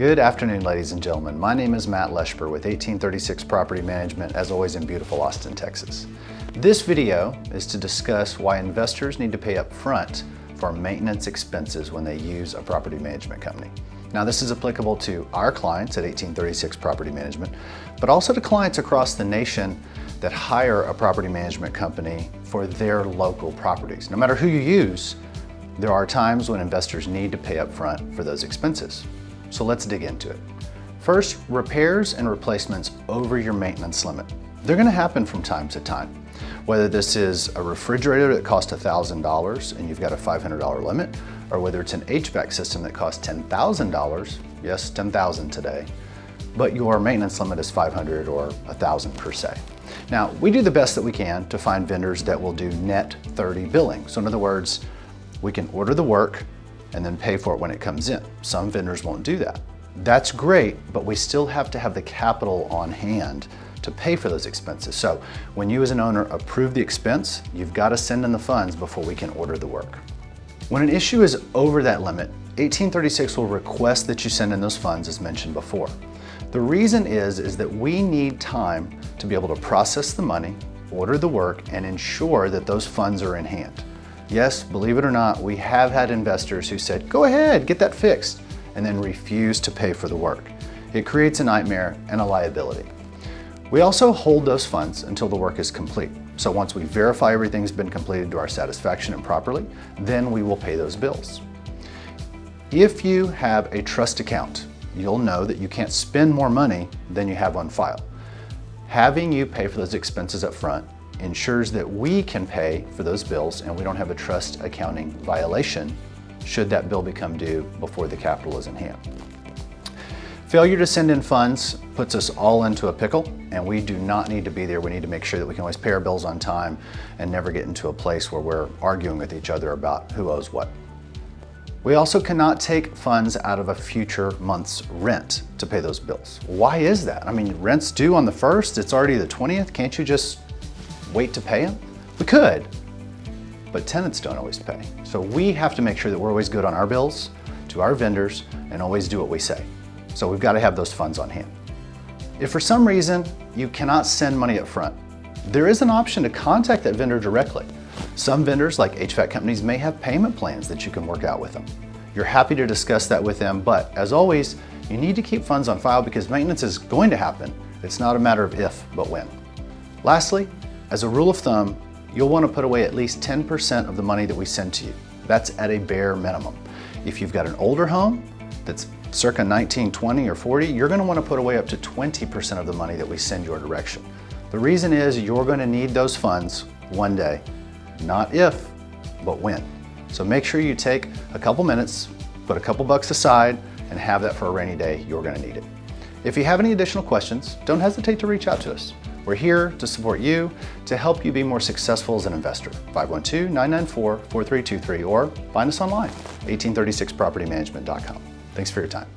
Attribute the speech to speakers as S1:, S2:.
S1: Good afternoon, ladies and gentlemen. My name is Matt Leshper with 1836 Property Management, as always in beautiful Austin, Texas. This video is to discuss why investors need to pay up front for maintenance expenses when they use a property management company. Now, this is applicable to our clients at 1836 Property Management, but also to clients across the nation that hire a property management company for their local properties. No matter who you use, there are times when investors need to pay up front for those expenses. So let's dig into it. First, repairs and replacements over your maintenance limit. They're going to happen from time to time. Whether this is a refrigerator that costs $1,000 and you've got a $500 limit, or whether it's an HVAC system that costs $10,000, yes, $10,000 today, but your maintenance limit is $500 or $1,000 per se. Now, we do the best that we can to find vendors that will do net 30 billing. So in other words, we can order the work and then pay for it when it comes in. Some vendors won't do that. That's great, but we still have to have the capital on hand to pay for those expenses. So when you as an owner approve the expense, you've got to send in the funds before we can order the work. When an issue is over that limit, 1836 will request that you send in those funds as mentioned before. The reason is that we need time to be able to process the money, order the work, and ensure that those funds are in hand. Yes, believe it or not, we have had investors who said, go ahead, get that fixed, and then refuse to pay for the work. It creates a nightmare and a liability. We also hold those funds until the work is complete. So once we verify everything's been completed to our satisfaction and properly, then we will pay those bills. If you have a trust account, you'll know that you can't spend more money than you have on file. Having you pay for those expenses up front ensures that we can pay for those bills and we don't have a trust accounting violation should that bill become due before the capital is in hand. Failure to send in funds puts us all into a pickle, and we do not need to be there. We need to make sure that we can always pay our bills on time and never get into a place where we're arguing with each other about who owes what. We also cannot take funds out of a future month's rent to pay those bills. Why is that? I mean, rent's due on the 1st, it's already the 20th. Can't you just wait to pay them? We could, but tenants don't always pay. So we have to make sure that we're always good on our bills to our vendors and always do what we say. So we've got to have those funds on hand. If for some reason you cannot send money up front, there is an option to contact that vendor directly. Some vendors, like HVAC companies, may have payment plans that you can work out with them. You're happy to discuss that with them, but as always, you need to keep funds on file because maintenance is going to happen. It's not a matter of if, but when. Lastly, as a rule of thumb, you'll want to put away at least 10% of the money that we send to you. That's at a bare minimum. If you've got an older home that's circa 1920 or 40, you're going to want to put away up to 20% of the money that we send your direction. The reason is you're going to need those funds one day, not if, but when. So make sure you take a couple minutes, put a couple bucks aside, and have that for a rainy day. You're going to need it. If you have any additional questions, don't hesitate to reach out to us. We're here to support you, to help you be more successful as an investor. 512-994-4323 or find us online, 1836propertymanagement.com. Thanks for your time.